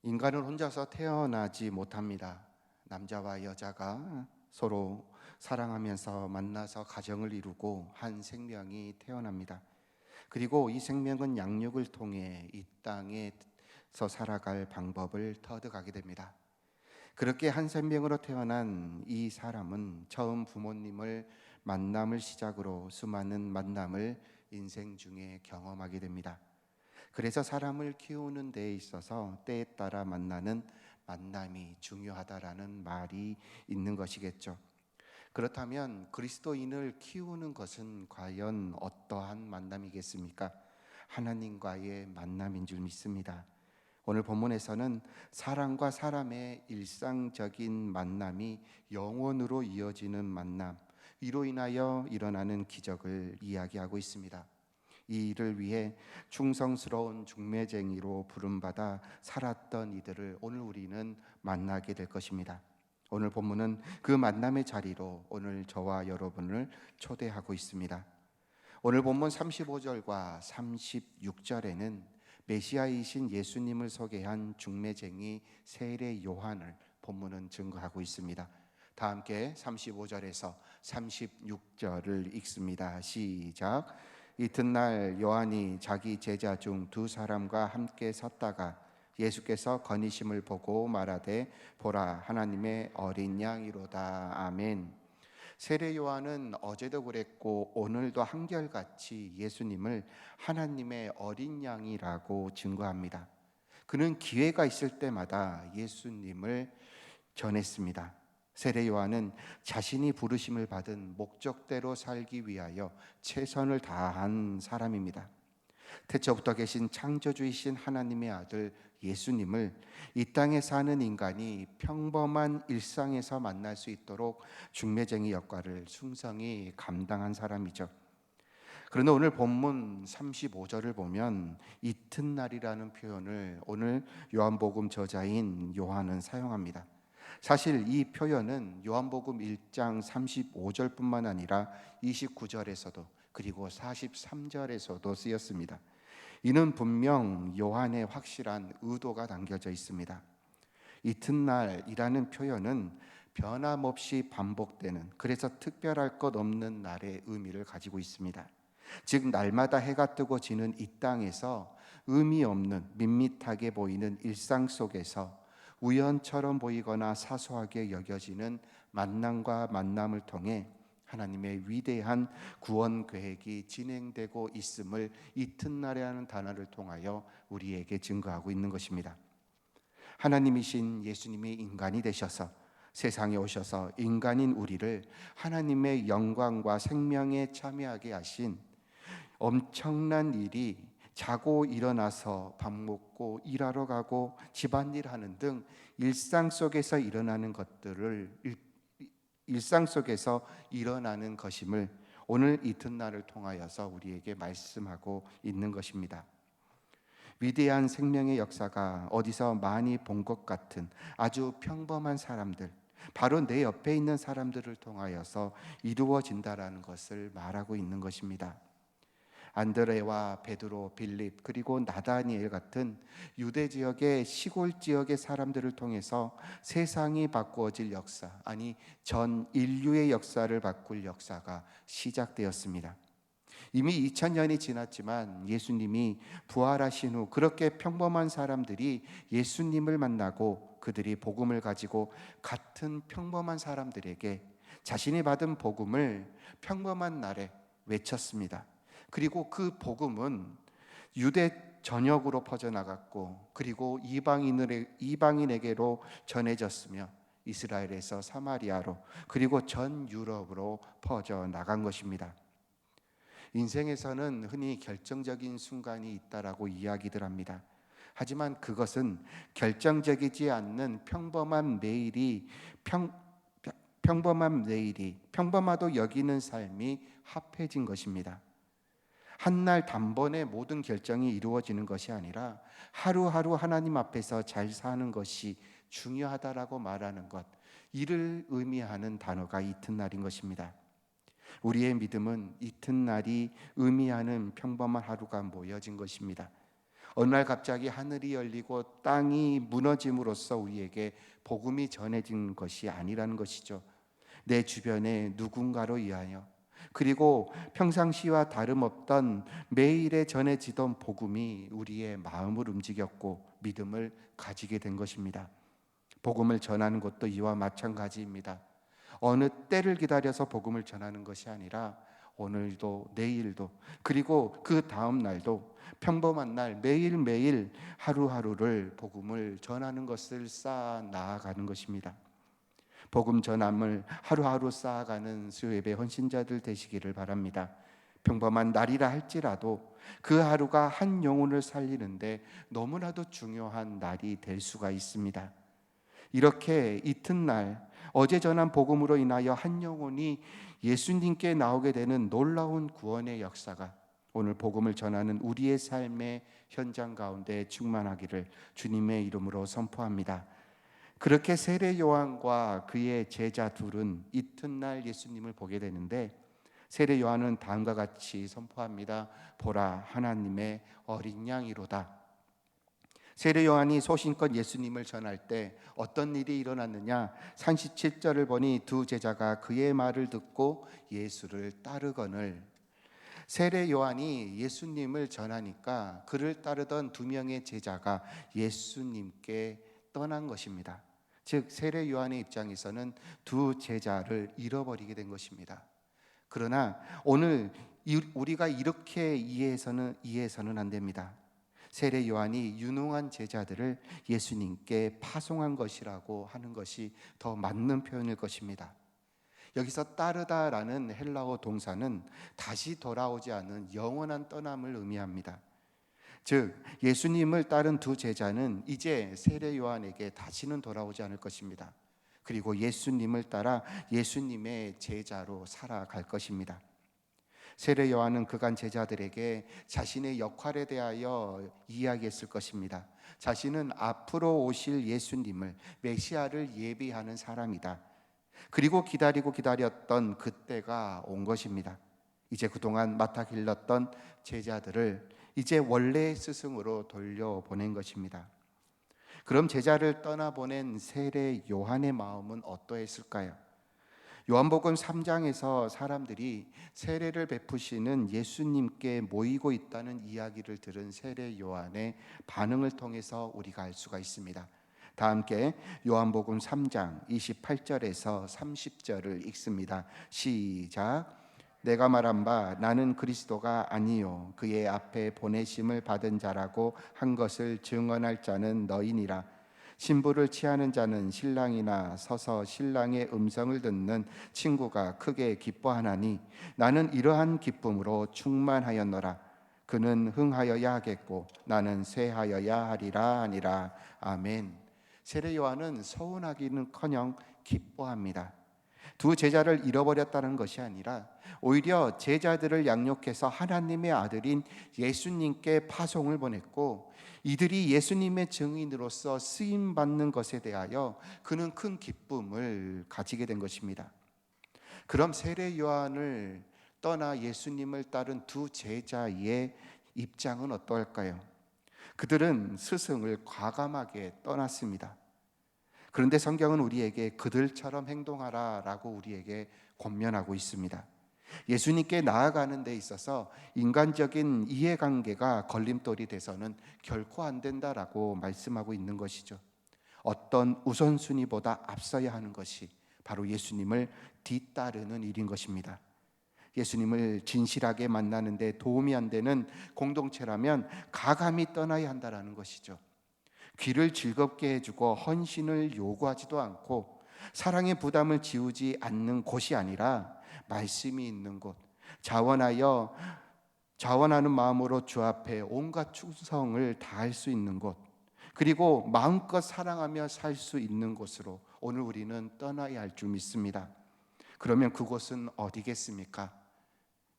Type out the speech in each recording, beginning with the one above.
인간은 혼자서 태어나지 못합니다. 남자와 여자가 서로 사랑하면서 만나서 가정을 이루고 한 생명이 태어납니다. 그리고 이 생명은 양육을 통해 이 땅에서 살아갈 방법을 터득하게 됩니다. 그렇게 한 생명으로 태어난 이 사람은 처음 부모님을 만남을 시작으로 수많은 만남을 인생 중에 경험하게 됩니다. 그래서 사람을 키우는 데 있어서 때에 따라 만나는 만남이 중요하다라는 말이 있는 것이겠죠. 그렇다면 그리스도인을 키우는 것은 과연 어떠한 만남이겠습니까? 하나님과의 만남인 줄 믿습니다. 오늘 본문에서는 사람과 사람의 일상적인 만남이 영원으로 이어지는 만남, 이로 인하여 일어나는 기적을 이야기하고 있습니다. 이 일을 위해 충성스러운 중매쟁이로 부름받아 살았던 이들을 오늘 우리는 만나게 될 것입니다. 오늘 본문은 그 만남의 자리로 오늘 저와 여러분을 초대하고 있습니다. 오늘 본문 35절과 36절에는 메시아이신 예수님을 소개한 중매쟁이 세례 요한을 본문은 증거하고 있습니다. 다 함께 35절에서 36절을 읽습니다. 시작. 이튿날 요한이 자기 제자 중 두 사람과 함께 섰다가 예수께서 거니심을 보고 말하되 보라 하나님의 어린 양이로다. 아멘. 세례 요한은 어제도 그랬고 오늘도 한결같이 예수님을 하나님의 어린 양이라고 증거합니다. 그는 기회가 있을 때마다 예수님을 전했습니다. 세례 요한은 자신이 부르심을 받은 목적대로 살기 위하여 최선을 다한 사람입니다. 태초부터 계신 창조주이신 하나님의 아들 예수님을 이 땅에 사는 인간이 평범한 일상에서 만날 수 있도록 중매쟁이 역할을 충성히 감당한 사람이죠. 그런데 오늘 본문 35절을 보면 이튿날이라는 표현을 오늘 요한복음 저자인 요한은 사용합니다. 사실 이 표현은 요한복음 1장 35절뿐만 아니라 29절에서도 그리고 43절에서도 쓰였습니다. 이는 분명 요한의 확실한 의도가 담겨져 있습니다. 이튿날이라는 표현은 변함없이 반복되는, 그래서 특별할 것 없는 날의 의미를 가지고 있습니다. 즉 날마다 해가 뜨고 지는 이 땅에서 의미 없는 밋밋하게 보이는 일상 속에서 우연처럼 보이거나 사소하게 여겨지는 만남과 만남을 통해 하나님의 위대한 구원 계획이 진행되고 있음을 이튿날이라는 단어를 통하여 우리에게 증거하고 있는 것입니다. 하나님이신 예수님이 인간이 되셔서 세상에 오셔서 인간인 우리를 하나님의 영광과 생명에 참여하게 하신 엄청난 일이 자고 일어나서 밥 먹고 일하러 가고 집안일 하는 등 일상 속에서 일어나는 것들을 일상 속에서 일어나는 것임을 오늘 이튿날을 통하여서 우리에게 말씀하고 있는 것입니다. 위대한 생명의 역사가 어디서 많이 본 것 같은 아주 평범한 사람들, 바로 내 옆에 있는 사람들을 통하여서 이루어진다라는 것을 말하고 있는 것입니다. 안드레와 베드로, 빌립 그리고 나다니엘 같은 유대 지역의 시골 지역의 사람들을 통해서 세상이 바꾸어질 역사, 아니 전 인류의 역사를 바꿀 역사가 시작되었습니다. 이미 2000년이 지났지만 예수님이 부활하신 후 그렇게 평범한 사람들이 예수님을 만나고 그들이 복음을 가지고 같은 평범한 사람들에게 자신이 받은 복음을 평범한 날에 외쳤습니다. 그리고 그 복음은 유대 전역으로 퍼져나갔고 그리고 이방인에게로 전해졌으며 이스라엘에서 사마리아로 그리고 전 유럽으로 퍼져나간 것입니다. 인생에서는 흔히 결정적인 순간이 있다라고 이야기들 합니다. 하지만 그것은 결정적이지 않는 평범한 매일이 평범하도 여기는 삶이 합해진 것입니다. 한날 단번에 모든 결정이 이루어지는 것이 아니라 하루하루 하나님 앞에서 잘 사는 것이 중요하다라고 말하는 것, 이를 의미하는 단어가 이튿날인 것입니다. 우리의 믿음은 이튿날이 의미하는 평범한 하루가 모여진 것입니다. 어느 날 갑자기 하늘이 열리고 땅이 무너짐으로써 우리에게 복음이 전해진 것이 아니라는 것이죠. 내 주변에 누군가로 인하여, 그리고 평상시와 다름없던 매일에 전해지던 복음이 우리의 마음을 움직였고 믿음을 가지게 된 것입니다. 복음을 전하는 것도 이와 마찬가지입니다. 어느 때를 기다려서 복음을 전하는 것이 아니라 오늘도 내일도 그리고 그 다음 날도 평범한 날 매일매일 하루하루를 복음을 전하는 것을 쌓아 나아가는 것입니다. 복음 전함을 하루하루 쌓아가는 수요예배 헌신자들 되시기를 바랍니다. 평범한 날이라 할지라도 그 하루가 한 영혼을 살리는데 너무나도 중요한 날이 될 수가 있습니다. 이렇게 이튿날 어제 전한 복음으로 인하여 한 영혼이 예수님께 나오게 되는 놀라운 구원의 역사가 오늘 복음을 전하는 우리의 삶의 현장 가운데 충만하기를 주님의 이름으로 선포합니다. 그렇게 세례 요한과 그의 제자 둘은 이튿날 예수님을 보게 되는데, 세례 요한은 다음과 같이 선포합니다. 보라, 하나님의 어린 양이로다. 세례 요한이 소신껏 예수님을 전할 때 어떤 일이 일어났느냐? 37절을 보니 두 제자가 그의 말을 듣고 예수를 따르거늘. 세례 요한이 예수님을 전하니까 그를 따르던 두 명의 제자가 예수님께 떠난 것입니다. 즉 세례 요한의 입장에서는 두 제자를 잃어버리게 된 것입니다. 그러나 오늘 우리가 이렇게 이해해서는 안 됩니다. 세례 요한이 유능한 제자들을 예수님께 파송한 것이라고 하는 것이 더 맞는 표현일 것입니다. 여기서 따르다라는 헬라어 동사는 다시 돌아오지 않은 영원한 떠남을 의미합니다. 즉 예수님을 따른 두 제자는 이제 세례 요한에게 다시는 돌아오지 않을 것입니다. 그리고 예수님을 따라 예수님의 제자로 살아갈 것입니다. 세례 요한은 그간 제자들에게 자신의 역할에 대하여 이야기했을 것입니다. 자신은 앞으로 오실 예수님을, 메시아를 예비하는 사람이다. 그리고 기다리고 기다렸던 그때가 온 것입니다. 이제 그동안 맡아 길렀던 제자들을 이제 원래의 스승으로 돌려보낸 것입니다. 그럼 제자를 떠나보낸 세례 요한의 마음은 어떠했을까요? 요한복음 3장에서 사람들이 세례를 베푸시는 예수님께 모이고 있다는 이야기를 들은 세례 요한의 반응을 통해서 우리가 알 수가 있습니다. 다 함께 요한복음 3장 28절에서 30절을 읽습니다. 시작. 내가 말한 바 나는 그리스도가 아니요 그의 앞에 보내심을 받은 자라고 한 것을 증언할 자는 너희니라. 신부를 취하는 자는 신랑이나 서서 신랑의 음성을 듣는 친구가 크게 기뻐하나니 나는 이러한 기쁨으로 충만하였노라. 그는 흥하여야 하겠고 나는 쇠하여야 하리라 하니라. 아멘. 세례 요한은 서운하기는커녕 기뻐합니다. 두 제자를 잃어버렸다는 것이 아니라 오히려 제자들을 양육해서 하나님의 아들인 예수님께 파송을 보냈고, 이들이 예수님의 증인으로서 쓰임받는 것에 대하여 그는 큰 기쁨을 가지게 된 것입니다. 그럼 세례 요한을 떠나 예수님을 따른 두 제자의 입장은 어떨까요? 그들은 스승을 과감하게 떠났습니다. 그런데 성경은 우리에게 그들처럼 행동하라라고 우리에게 권면하고 있습니다. 예수님께 나아가는 데 있어서 인간적인 이해관계가 걸림돌이 돼서는 결코 안 된다라고 말씀하고 있는 것이죠. 어떤 우선순위보다 앞서야 하는 것이 바로 예수님을 뒤따르는 일인 것입니다. 예수님을 진실하게 만나는데 도움이 안 되는 공동체라면 가감히 떠나야 한다라는 것이죠. 귀를 즐겁게 해주고 헌신을 요구하지도 않고 사랑의 부담을 지우지 않는 곳이 아니라 말씀이 있는 곳, 자원하는 마음으로 주 앞에 온갖 충성을 다할 수 있는 곳, 그리고 마음껏 사랑하며 살 수 있는 곳으로 오늘 우리는 떠나야 할 줄 믿습니다. 그러면 그곳은 어디겠습니까?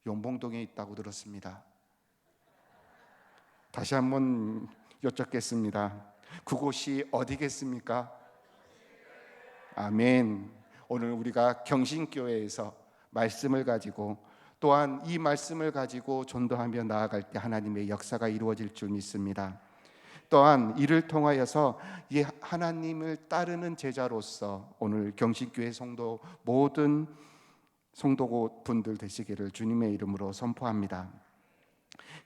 용봉동에 있다고 들었습니다. 다시 한번 여쭙겠습니다. 그곳이 어디겠습니까? 아멘. 오늘 우리가 경신교회에서 말씀을 가지고 또한 이 말씀을 가지고 전도하며 나아갈 때 하나님의 역사가 이루어질 줄 믿습니다. 또한 이를 통하여서 이 하나님을 따르는 제자로서 오늘 경신교회 성도 모든 성도 분들 되시기를 주님의 이름으로 선포합니다.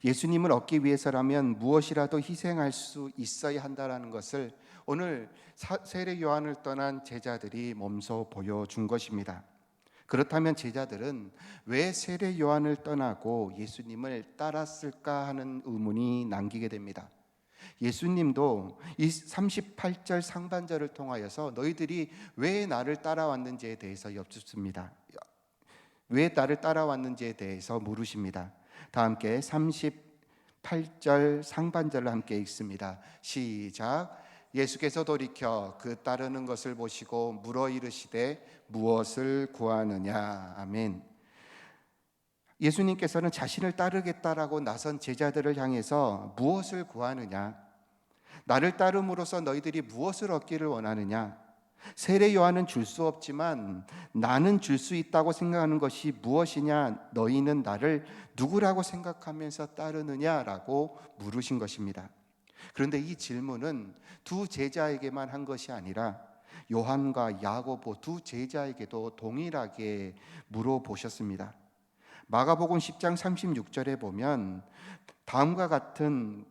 예수님을 얻기 위해서라면 무엇이라도 희생할 수 있어야 한다는 것을 오늘 세례 요한을 떠난 제자들이 몸소 보여준 것입니다. 그렇다면 제자들은 왜 세례 요한을 떠나고 예수님을 따랐을까 하는 의문이 남기게 됩니다. 예수님도 이 38절 상반절을 통하여서 너희들이 왜 나를 따라왔는지에 대해서 여쭙습니다. 왜 나를 따라왔는지에 대해서 물으십니다. 다 함께 38절 상반절을 함께 읽습니다. 시작. 예수께서 돌이켜 그 따르는 것을 보시고 물어 이르시되 무엇을 구하느냐. 아멘. 예수님께서는 자신을 따르겠다라고 나선 제자들을 향해서 무엇을 구하느냐, 나를 따름으로써 너희들이 무엇을 얻기를 원하느냐, 세례 요한은 줄 수 없지만 나는 줄 수 있다고 생각하는 것이 무엇이냐, 너희는 나를 누구라고 생각하면서 따르느냐라고 물으신 것입니다. 그런데 이 질문은 두 제자에게만 한 것이 아니라 요한과 야고보 두 제자에게도 동일하게 물어보셨습니다. 마가복음 10장 36절에 보면 다음과 같은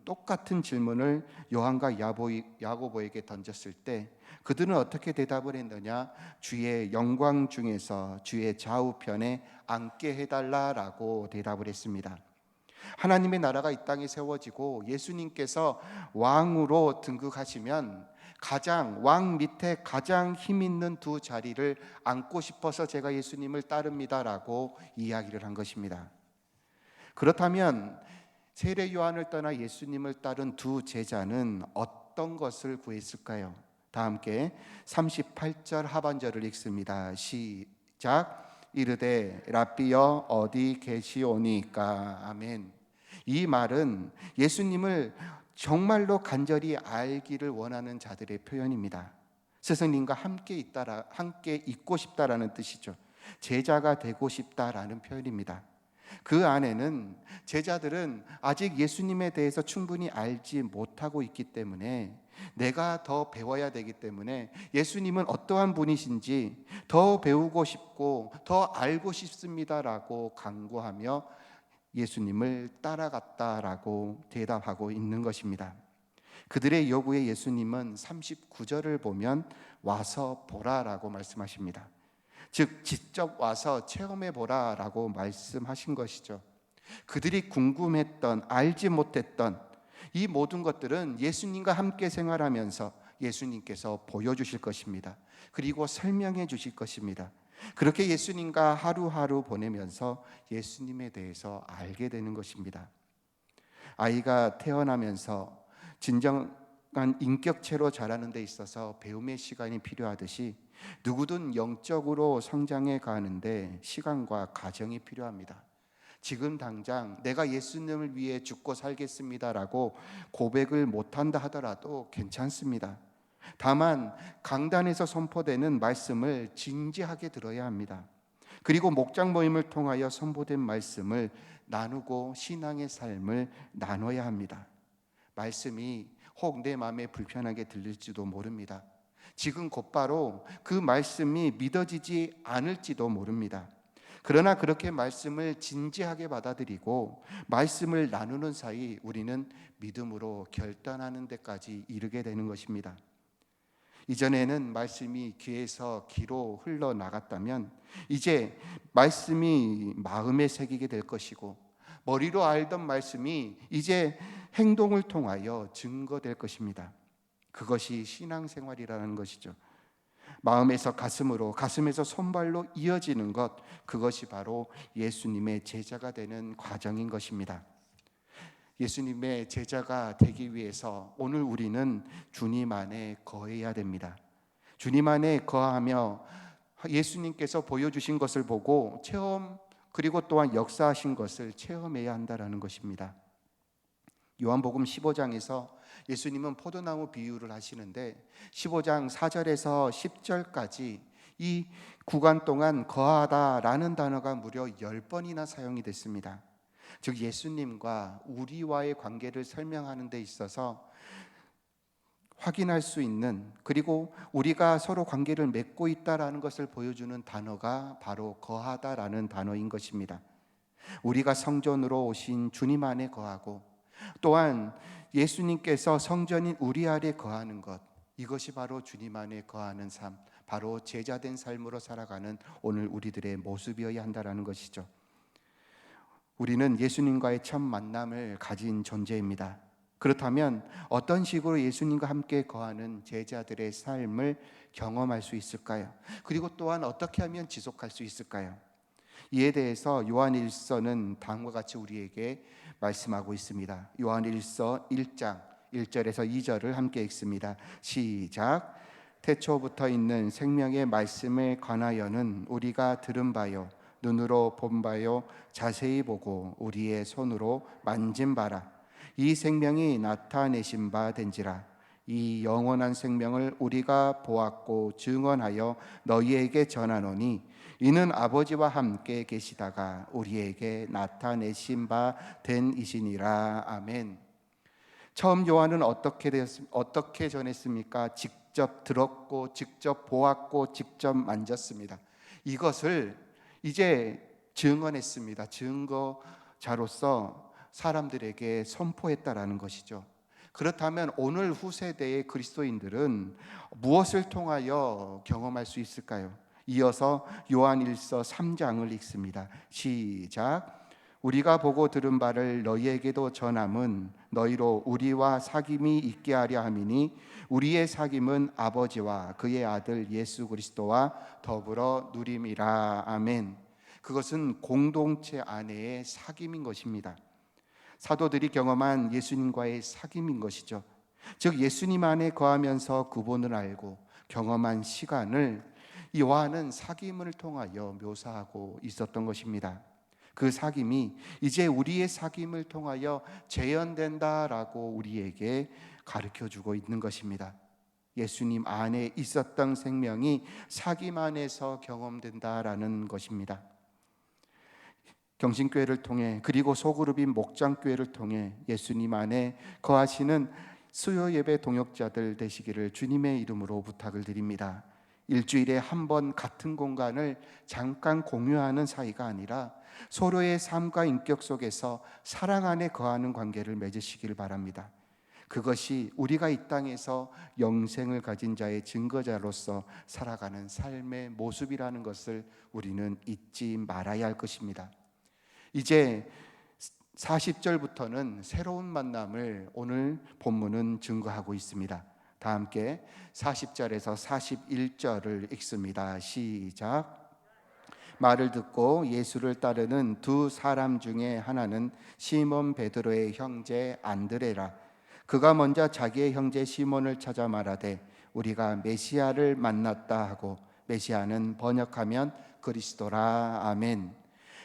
똑같은 질문을 요한과 야고보에게 던졌을 때 그들은 어떻게 대답을 했느냐? 주의 영광 중에서 주의 좌우편에 앉게 해달라라고 대답을 했습니다. 하나님의 나라가 이 땅에 세워지고 예수님께서 왕으로 등극하시면 왕 밑에 가장 힘 있는 두 자리를 앉고 싶어서 제가 예수님을 따릅니다라고 이야기를 한 것입니다. 그렇다면 세례 요한을 떠나 예수님을 따른 두 제자는 어떤 것을 구했을까요? 다 함께 38절 하반절을 읽습니다. 시작. 이르되 랍비여 어디 계시오니까. 아멘. 이 말은 예수님을 정말로 간절히 알기를 원하는 자들의 표현입니다. 스승님과 함께 있고 싶다라는 뜻이죠. 제자가 되고 싶다라는 표현입니다. 그 안에는 제자들은 아직 예수님에 대해서 충분히 알지 못하고 있기 때문에 내가 더 배워야 되기 때문에 예수님은 어떠한 분이신지 더 배우고 싶고 더 알고 싶습니다라고 간구하며 예수님을 따라갔다라고 대답하고 있는 것입니다. 그들의 요구에 예수님은 39절을 보면 와서 보라라고 말씀하십니다. 즉 직접 와서 체험해 보라라고 말씀하신 것이죠. 그들이 궁금했던, 알지 못했던 이 모든 것들은 예수님과 함께 생활하면서 예수님께서 보여주실 것입니다. 그리고 설명해 주실 것입니다. 그렇게 예수님과 하루하루 보내면서 예수님에 대해서 알게 되는 것입니다. 아이가 태어나면서 진정한 인격체로 자라는 데 있어서 배움의 시간이 필요하듯이 누구든 영적으로 성장해 가는데 시간과 과정이 필요합니다. 지금 당장 내가 예수님을 위해 죽고 살겠습니다라고 고백을 못한다 하더라도 괜찮습니다. 다만 강단에서 선포되는 말씀을 진지하게 들어야 합니다. 그리고 목장 모임을 통하여 선포된 말씀을 나누고 신앙의 삶을 나눠야 합니다. 말씀이 혹 내 마음에 불편하게 들릴지도 모릅니다. 지금 곧바로 그 말씀이 믿어지지 않을지도 모릅니다. 그러나 그렇게 말씀을 진지하게 받아들이고 말씀을 나누는 사이 우리는 믿음으로 결단하는 데까지 이르게 되는 것입니다. 이전에는 말씀이 귀에서 귀로 흘러나갔다면 이제 말씀이 마음에 새기게 될 것이고 머리로 알던 말씀이 이제 행동을 통하여 증거될 것입니다. 그것이 신앙생활이라는 것이죠. 마음에서 가슴으로, 가슴에서 손발로 이어지는 것, 그것이 바로 예수님의 제자가 되는 과정인 것입니다. 예수님의 제자가 되기 위해서 오늘 우리는 주님 안에 거해야 됩니다. 주님 안에 거하며 예수님께서 보여주신 것을 보고 그리고 또한 역사하신 것을 체험해야 한다는 것입니다. 요한복음 15장에서 예수님은 포도나무 비유를 하시는데 15장 4절에서 10절까지 이 구간 동안 거하다라는 단어가 무려 10번이나 사용이 됐습니다. 즉 예수님과 우리와의 관계를 설명하는 데 있어서 확인할 수 있는, 그리고 우리가 서로 관계를 맺고 있다라는 것을 보여주는 단어가 바로 거하다라는 단어인 것입니다. 우리가 성전으로 오신 주님 안에 거하고, 또한 예수님께서 성전인 우리 안에 거하는 것, 이것이 바로 주님 안에 거하는 삶, 바로 제자된 삶으로 살아가는 오늘 우리들의 모습이어야 한다는 것이죠. 우리는 예수님과의 첫 만남을 가진 존재입니다. 그렇다면 어떤 식으로 예수님과 함께 거하는 제자들의 삶을 경험할 수 있을까요? 그리고 또한 어떻게 하면 지속할 수 있을까요? 이에 대해서 요한일서는 다음과 같이 우리에게 말씀하고 있습니다. 요한일서 1장 1절에서 2절을 함께 읽습니다. 시작. 태초부터 있는 생명의 말씀에 관하여는 우리가 들은 바요 눈으로 본 바요 자세히 보고 우리의 손으로 만진 바라. 이 생명이 나타내신 바 된지라. 이 영원한 생명을 우리가 보았고 증언하여 너희에게 전하노니 이는 아버지와 함께 계시다가 우리에게 나타내신 바 된 이시니라. 아멘. 처음 요한은 어떻게 전했습니까? 직접 들었고 직접 보았고 직접 만졌습니다. 이것을 이제 증언했습니다. 증거자로서 사람들에게 선포했다라는 것이죠. 그렇다면 오늘 후세대의 그리스도인들은 무엇을 통하여 경험할 수 있을까요? 이어서 요한일서 3장을 읽습니다. 시작. 우리가 보고 들은 바를 너희에게도 전함은 너희로 우리와 사귐이 있게 하려 함이니 우리의 사귐은 아버지와 그의 아들 예수 그리스도와 더불어 누림이라. 아멘. 그것은 공동체 안에의 사귐인 것입니다. 사도들이 경험한 예수님과의 사귐인 것이죠. 즉 예수님 안에 거하면서 그분을 알고 경험한 시간을 요한은 사귐을 통하여 묘사하고 있었던 것입니다. 그 사귐이 이제 우리의 사귐을 통하여 재현된다라고 우리에게 가르쳐주고 있는 것입니다. 예수님 안에 있었던 생명이 사귐 안에서 경험된다라는 것입니다. 경신교회를 통해, 그리고 소그룹인 목장교회를 통해 예수님 안에 거하시는 수요 예배 동역자들 되시기를 주님의 이름으로 부탁을 드립니다. 일주일에 한 번 같은 공간을 잠깐 공유하는 사이가 아니라 서로의 삶과 인격 속에서 사랑 안에 거하는 관계를 맺으시길 바랍니다. 그것이 우리가 이 땅에서 영생을 가진 자의 증거자로서 살아가는 삶의 모습이라는 것을 우리는 잊지 말아야 할 것입니다. 이제 40절부터는 새로운 만남을 오늘 본문은 증거하고 있습니다. 다 함께 40절에서 41절을 읽습니다. 시작. 말을 듣고 예수를 따르는 두 사람 중에 하나는 시몬 베드로의 형제 안드레라. 그가 먼저 자기의 형제 시몬을 찾아 말하되 우리가 메시아를 만났다 하고, 메시아는 번역하면 그리스도라. 아멘.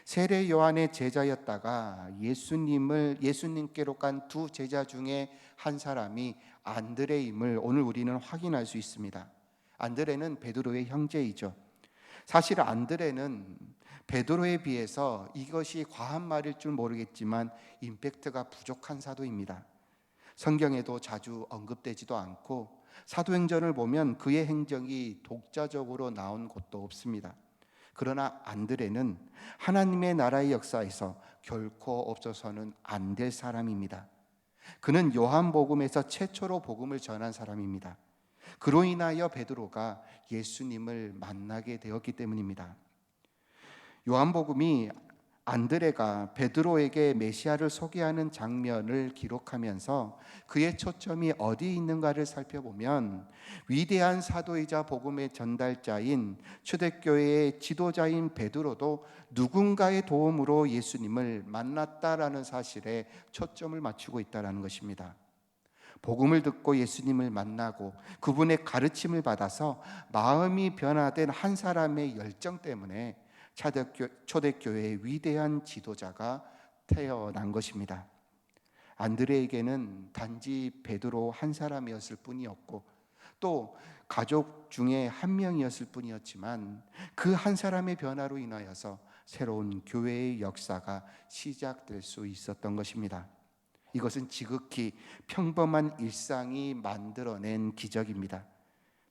세례 요한의 제자였다가 예수님께로 간 두 제자 중에 한 사람이 안드레임을 오늘 우리는 확인할 수 있습니다. 안드레는 베드로의 형제이죠. 사실 안드레는 베드로에 비해서, 이것이 과한 말일 줄 모르겠지만, 임팩트가 부족한 사도입니다. 성경에도 자주 언급되지도 않고 사도행전을 보면 그의 행적이 독자적으로 나온 곳도 없습니다. 그러나 안드레는 하나님의 나라의 역사에서 결코 없어서는 안 될 사람입니다. 그는 요한복음에서 최초로 복음을 전한 사람입니다. 그로 인하여 베드로가 예수님을 만나게 되었기 때문입니다. 요한복음이 안드레가 베드로에게 메시아를 소개하는 장면을 기록하면서 그의 초점이 어디 있는가를 살펴보면, 위대한 사도이자 복음의 전달자인 초대교회의 지도자인 베드로도 누군가의 도움으로 예수님을 만났다라는 사실에 초점을 맞추고 있다는 것입니다. 복음을 듣고 예수님을 만나고 그분의 가르침을 받아서 마음이 변화된 한 사람의 열정 때문에 초대교회의 위대한 지도자가 태어난 것입니다. 안드레에게는 단지 베드로 한 사람이었을 뿐이었고, 또 가족 중에 한 명이었을 뿐이었지만, 그 한 사람의 변화로 인하여서 새로운 교회의 역사가 시작될 수 있었던 것입니다. 이것은 지극히 평범한 일상이 만들어낸 기적입니다.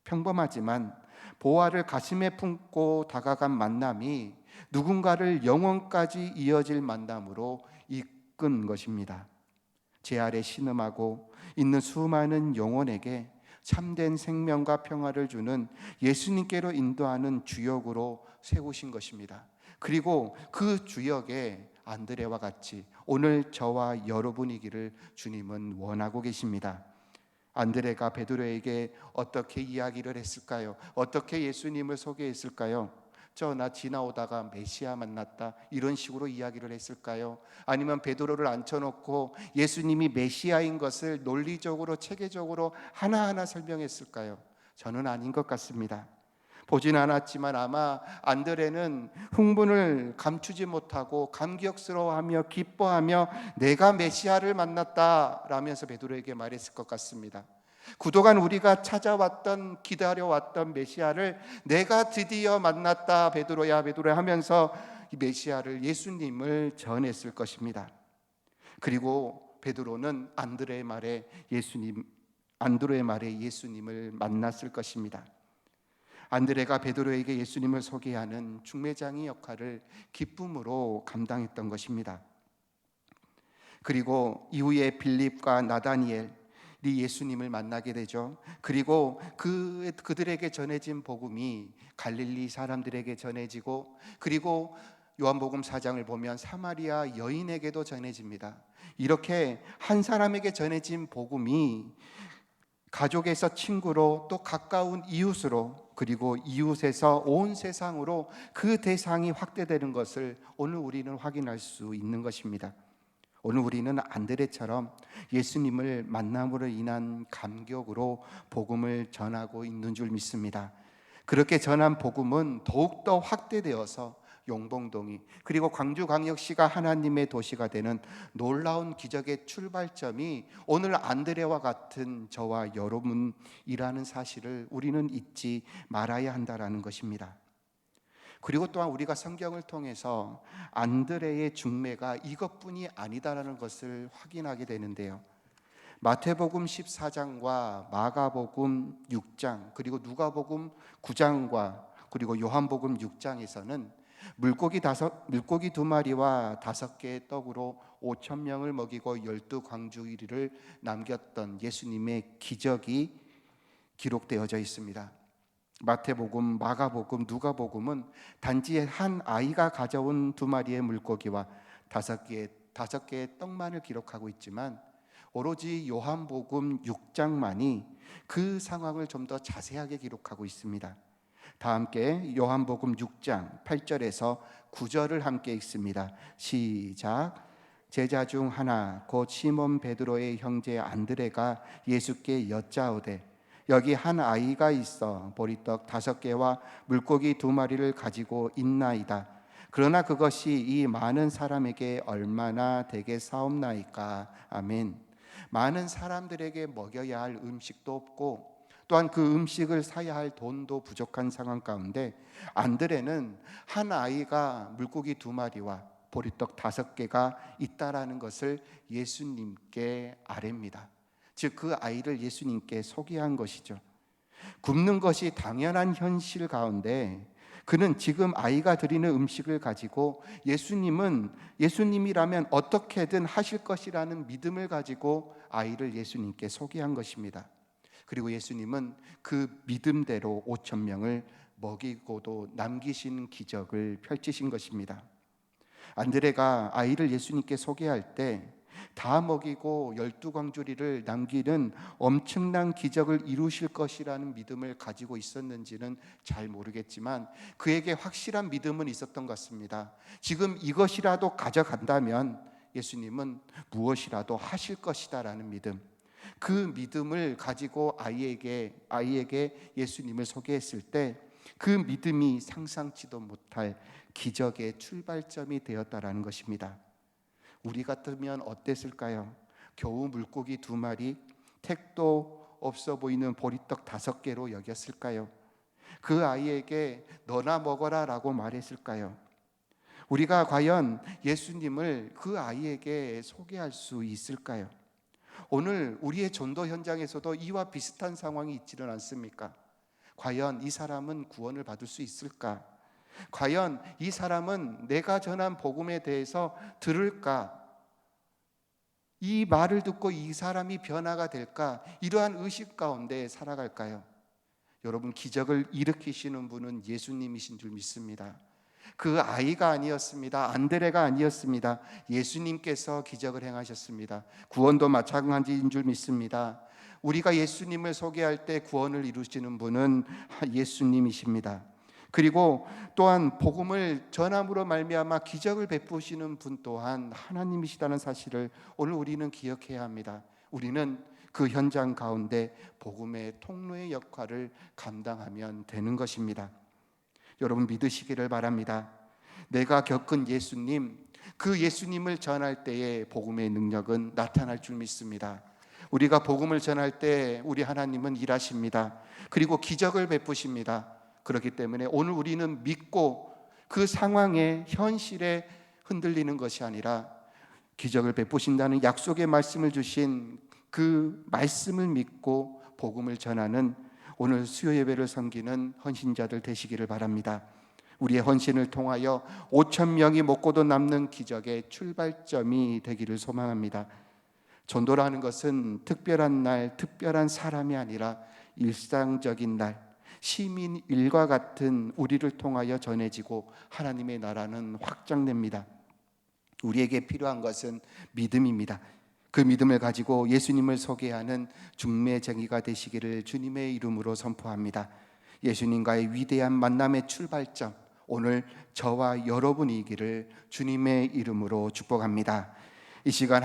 평범하지만 보화를 가슴에 품고 다가간 만남이 누군가를 영원까지 이어질 만남으로 이끈 것입니다. 제 아래 신음하고 있는 수많은 영혼에게 참된 생명과 평화를 주는 예수님께로 인도하는 주역으로 세우신 것입니다. 그리고 그 주역에 안드레와 같이 오늘 저와 여러분이기를 주님은 원하고 계십니다. 안드레가 베드로에게 어떻게 이야기를 했을까요? 어떻게 예수님을 소개했을까요? 나 지나오다가 메시아 만났다, 이런 식으로 이야기를 했을까요? 아니면 베드로를 앉혀놓고 예수님이 메시아인 것을 논리적으로 체계적으로 하나하나 설명했을까요? 저는 아닌 것 같습니다. 보진 않았지만 아마 안드레는 흥분을 감추지 못하고 감격스러워하며 기뻐하며 내가 메시아를 만났다 라면서 베드로에게 말했을 것 같습니다. 그동안 우리가 찾아왔던, 기다려왔던 메시아를 내가 드디어 만났다, 베드로야 베드로야 하면서 이 메시아를, 예수님을 전했을 것입니다. 그리고 베드로는 안드레의 말에 예수님을 만났을 것입니다. 안드레가 베드로에게 예수님을 소개하는 중매장의 역할을 기쁨으로 감당했던 것입니다. 그리고 이후에 빌립과 나다니엘이 예수님을 만나게 되죠. 그리고 그들에게 전해진 복음이 갈릴리 사람들에게 전해지고, 그리고 요한복음 4장을 보면 사마리아 여인에게도 전해집니다. 이렇게 한 사람에게 전해진 복음이 가족에서 친구로, 또 가까운 이웃으로, 그리고 이웃에서 온 세상으로 그 대상이 확대되는 것을 오늘 우리는 확인할 수 있는 것입니다. 오늘 우리는 안드레처럼 예수님을 만남으로 인한 감격으로 복음을 전하고 있는 줄 믿습니다. 그렇게 전한 복음은 더욱더 확대되어서 용봉동이, 그리고 광주광역시가 하나님의 도시가 되는 놀라운 기적의 출발점이 오늘 안드레와 같은 저와 여러분이라는 사실을 우리는 잊지 말아야 한다라는 것입니다. 그리고 또한 우리가 성경을 통해서 안드레의 중매가 이것뿐이 아니다라는 것을 확인하게 되는데요. 마태복음 14장과 마가복음 6장, 그리고 누가복음 9장과 그리고 요한복음 6장에서는 물고기 2마리와 5개의 떡으로 5천 명을 먹이고 12광주리를 남겼던 예수님의 기적이 기록되어져 있습니다. 마태복음, 마가복음, 누가복음은 단지 한 아이가 가져온 2마리의 물고기와 5개의 떡만을 기록하고 있지만, 오로지 요한복음 6장만이 그 상황을 좀 더 자세하게 기록하고 있습니다. 다 함께 요한복음 6장 8절에서 9절을 함께 읽습니다. 시작. 제자 중 하나 곧 시몬 베드로의 형제 안드레가 예수께 여짜오되 여기 한 아이가 있어 보리떡 5개와 물고기 2마리를 가지고 있나이다. 그러나 그것이 이 많은 사람에게 얼마나 되겠사옵나이까. 아멘. 많은 사람들에게 먹여야 할 음식도 없고, 또한 그 음식을 사야 할 돈도 부족한 상황 가운데 안드레는 한 아이가 물고기 2마리와 보리떡 5개가 있다라는 것을 예수님께 아뢰입니다. 즉 그 아이를 예수님께 소개한 것이죠. 굶는 것이 당연한 현실 가운데 그는 지금 아이가 드리는 음식을 가지고 예수님이라면 어떻게든 하실 것이라는 믿음을 가지고 아이를 예수님께 소개한 것입니다. 그리고 예수님은 그 믿음대로 5천 명을 먹이고도 남기신 기적을 펼치신 것입니다. 안드레가 아이를 예수님께 소개할 때 다 먹이고 12광주리를 남기는 엄청난 기적을 이루실 것이라는 믿음을 가지고 있었는지는 잘 모르겠지만 그에게 확실한 믿음은 있었던 것 같습니다. 지금 이것이라도 가져간다면 예수님은 무엇이라도 하실 것이다라는 믿음, 그 믿음을 가지고 아이에게 예수님을 소개했을 때 그 믿음이 상상치도 못할 기적의 출발점이 되었다라는 것입니다. 우리 같으면 어땠을까요? 겨우 물고기 2마리, 택도 없어 보이는 보리떡 5개로 여겼을까요? 그 아이에게 너나 먹어라 라고 말했을까요? 우리가 과연 예수님을 그 아이에게 소개할 수 있을까요? 오늘 우리의 전도 현장에서도 이와 비슷한 상황이 있지는 않습니까? 과연 이 사람은 구원을 받을 수 있을까? 과연 이 사람은 내가 전한 복음에 대해서 들을까? 이 말을 듣고 이 사람이 변화가 될까? 이러한 의식 가운데 살아갈까요? 여러분, 기적을 일으키시는 분은 예수님이신 줄 믿습니다. 그 아이가 아니었습니다. 안드레가 아니었습니다. 예수님께서 기적을 행하셨습니다. 구원도 마찬가지인 줄 믿습니다. 우리가 예수님을 소개할 때 구원을 이루시는 분은 예수님이십니다. 그리고 또한 복음을 전함으로 말미암아 기적을 베푸시는 분 또한 하나님이시다는 사실을 오늘 우리는 기억해야 합니다. 우리는 그 현장 가운데 복음의 통로의 역할을 감당하면 되는 것입니다. 여러분, 믿으시기를 바랍니다. 내가 겪은 예수님, 그 예수님을 전할 때에 복음의 능력은 나타날 줄 믿습니다. 우리가 복음을 전할 때 우리 하나님은 일하십니다. 그리고 기적을 베푸십니다. 그렇기 때문에 오늘 우리는 믿고 그 상황의 현실에 흔들리는 것이 아니라 기적을 베푸신다는 약속의 말씀을 주신 그 말씀을 믿고 복음을 전하는 오늘 수요 예배를 섬기는 헌신자들 되시기를 바랍니다. 우리의 헌신을 통하여 5천 명이 먹고도 남는 기적의 출발점이 되기를 소망합니다. 전도라는 것은 특별한 날, 특별한 사람이 아니라 일상적인 날, 시민 일과 같은 우리를 통하여 전해지고 하나님의 나라는 확장됩니다. 우리에게 필요한 것은 믿음입니다. 그 믿음을 가지고 예수님을 소개하는 중매쟁이가 되시기를 주님의 이름으로 선포합니다. 예수님과의 위대한 만남의 출발점, 오늘 저와 여러분이기를 주님의 이름으로 축복합니다. 이 시간